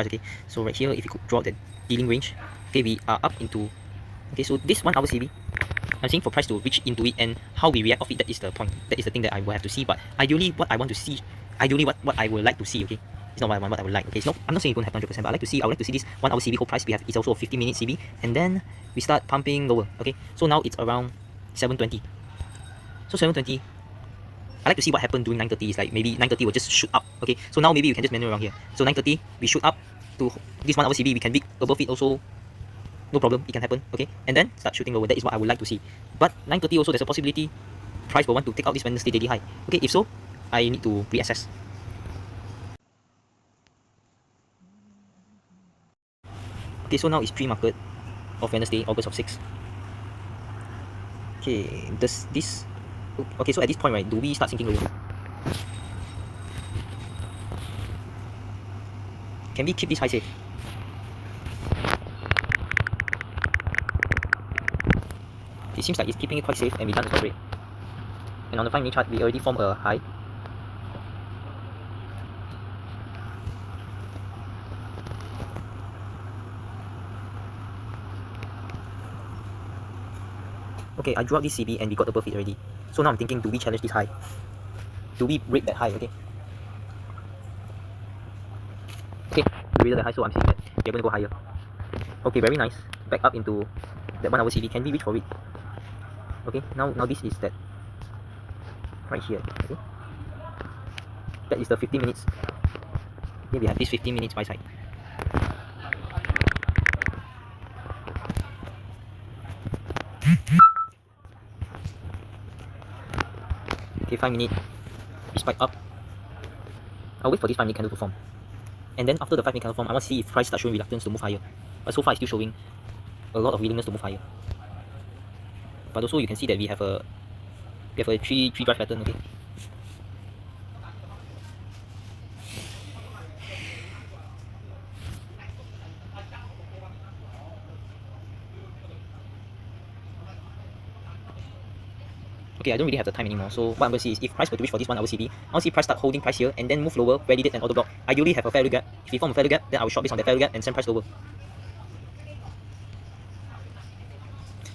Okay, so right here, if you could draw the dealing range, okay, we are up into, okay, so this 1 hour CB, I'm saying for price to reach into it and how we react off it, that is the point. That is the thing that I will have to see. But ideally, what I want to see, ideally what I would like to see, okay, it's not what I want, what I would like. Okay, it's not, I'm not saying it won't happen 100%, but I would like to see this 1 hour CB whole price. We have, it's also a 50-minute CB, and then we start pumping lower. Okay, so now it's around 720. So 720. I like to see what happened during 9:30. Is like maybe 9:30 will just shoot up. Okay, so now maybe you can just manual around here. So 9:30 we shoot up to this 1 hour CB. We can beat above it also. No problem, it can happen. Okay, and then start shooting lower. That is what I would like to see. But 9:30 also there's a possibility price will want to take out this Wednesday daily high. Okay, if so, I need to reassess. Okay, so now it's pre-market of Wednesday, August of 6. Okay, does this, okay, so at this point, right, do we start sinking lower? Can we keep this high safe? It seems like it's keeping it quite safe and we done the stop rate. And on the 5-minute chart, we already formed a high. Okay, I drew out this CB and we got above it already. So now I'm thinking, do we challenge this high? Do we break that high? Okay. Okay, we break that high, so I'm saying that we're going to go higher. Okay, very nice. Back up into that 1 hour CB. Can we reach for it? Okay, now this is that right here. Okay, that is the 15 minutes. Okay, we have this 15 minutes buy side. Okay, 5-minute, we spike up. I'll wait for this 5-minute candle to form. And then after the 5-minute candle form, I want to see if price starts showing reluctance to move higher. But so far it's still showing a lot of willingness to move higher. But also you can see that we have a three drive pattern, okay? Okay, I don't really have the time anymore. So what I'm going to see is if price were to reach for this 1 hour CB, I want to see price start holding price here and then move lower, validate an order block. Ideally have a value gap. If we form a value gap, then I will short based on that value gap and send price lower.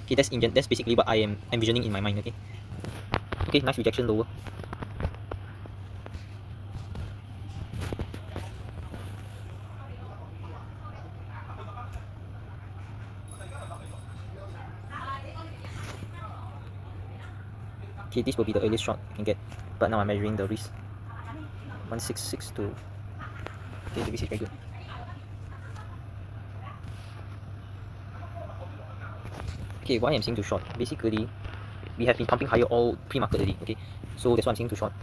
Okay, that's basically what I am envisioning in my mind, okay? Okay, nice rejection lower. Okay, this will be the earliest shot I can get. But now I'm measuring the risk. 1662. Okay, the risk is very good. Okay, why I'm saying to short? Basically, we have been pumping higher all pre-market already, okay? So that's why I'm saying to short.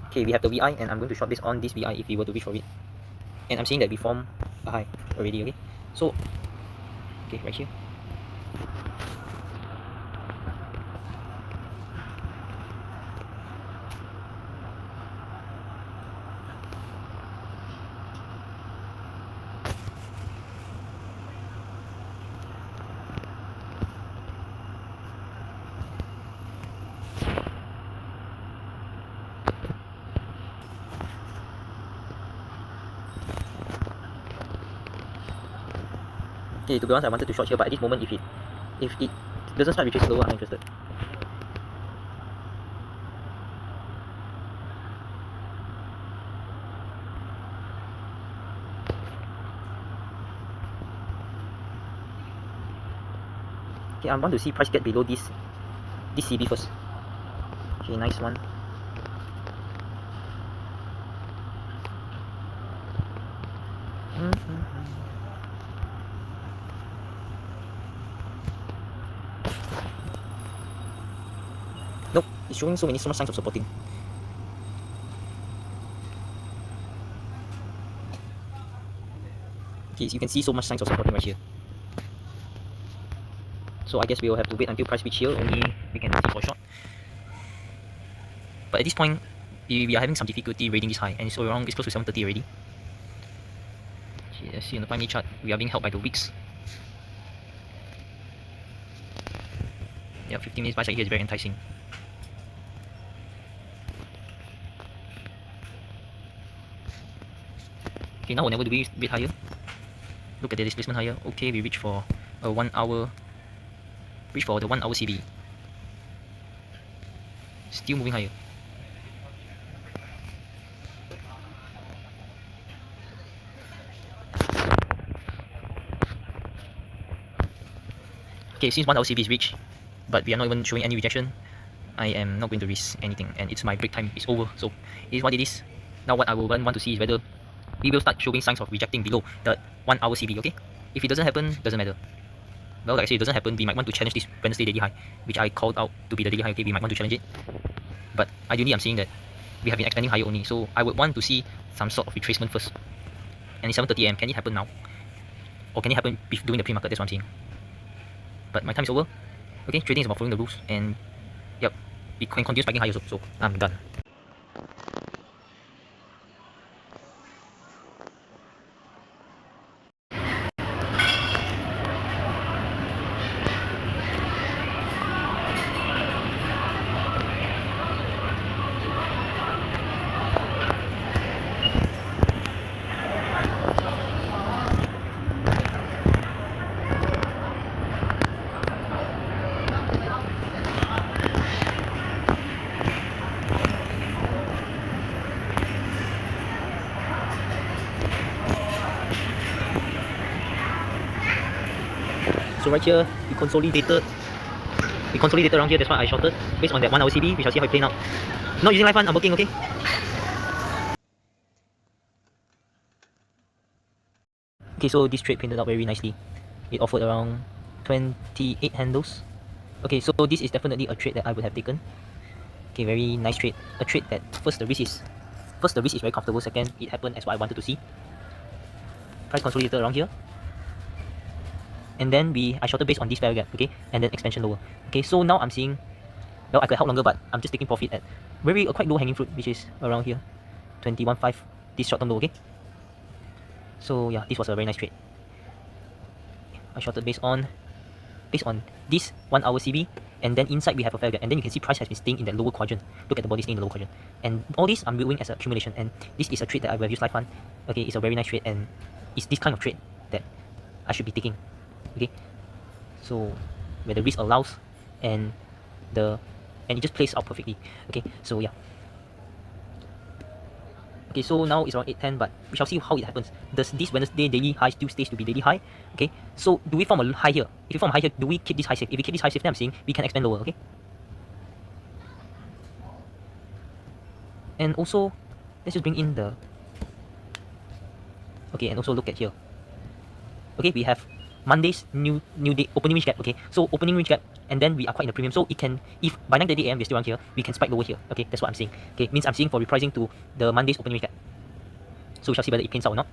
Okay, we have the VI and I'm going to short based on this VI if we were to reach for it. And I'm saying that we form a high already, okay? So, okay, right here. Okay, to be honest, I wanted to short here, but at this moment, if it doesn't start retracing lower, I'm interested. Okay, I want to see price get below this CB first. Okay, nice one. Nope, it's showing so much signs of supporting. Okay, so you can see so much signs of supporting right here. So I guess we will have to wait until price reach here, only we can see for short. But at this point, we are having some difficulty rating this high, and it's around, it's close to 730 already. Okay, let's see on the 5-minute chart, we are being held by the wicks. Yeah, 15 minutes buy side here is very enticing. Okay, now whenever do we bid higher? Look at the displacement higher. Okay, we reach for a 1 hour. Reach for the 1 hour CB. Still moving higher. Okay, since 1 hour CB is reached, but we are not even showing any rejection, I am not going to risk anything, and it's my break time is over. So it is what it is. Now what I will want to see is whether we will start showing signs of rejecting below the 1 hour CB. Okay, if it doesn't happen, doesn't matter. Well, like I say, it doesn't happen, we might want to challenge this Wednesday daily high, which I called out to be the daily high. Okay, we might want to challenge it, but ideally I'm seeing that we have been expanding higher only, so I would want to see some sort of retracement first. And it's 7:30 AM. Can it happen now, or can it happen during the pre-market? That's what I'm seeing. But my time is over. Okay, trading is about following the rules, and yep, we can continue spiking higher. So I'm done. So right here, we consolidated around here. That's why I shorted based on that 1 hour CB. We shall see how it plays out. Not using live fund, I'm working. Okay. Okay, so this trade painted out very nicely. It offered around 28 handles. Okay, so this is definitely a trade that I would have taken. Okay, very nice trade. A trade that first the risk is very comfortable. Second, it happened as what I wanted to see. Price consolidated around here. And then I shorted based on this fair gap, okay, and then expansion lower. Okay, so now I'm seeing, well, I could help longer, but I'm just taking profit at a quite low hanging fruit, which is around here, 21.5, this short term low, okay. So yeah, this was a very nice trade. I shorted based on this 1 hour CB, and then inside we have a fair gap, and then you can see price has been staying in that lower quadrant. Look at the body staying in the lower quadrant, and all this I'm viewing as an accumulation, and this is a trade that I will have used live fund. Okay, it's a very nice trade, and it's this kind of trade that I should be taking. Okay, so where the risk allows and it just plays out perfectly. Okay, so yeah. Okay, so now it's around 8:10, but we shall see how it happens. Does this Wednesday daily high still stays to be daily high? Okay, so do we form a high here? If we form a high here, do we keep this high safe? If we keep this high safe, then I'm saying we can expand lower. Okay, and also let's just bring in the, okay, and also look at here. Okay, we have Monday's new day opening range gap. Okay, so opening range gap, and then we are quite in the premium. So it can, if by 9:30 AM we're still around here, we can spike lower here. Okay, that's what I'm saying. Okay, means I'm seeing for repricing to the Monday's opening range gap. So we shall see whether it paints out or not.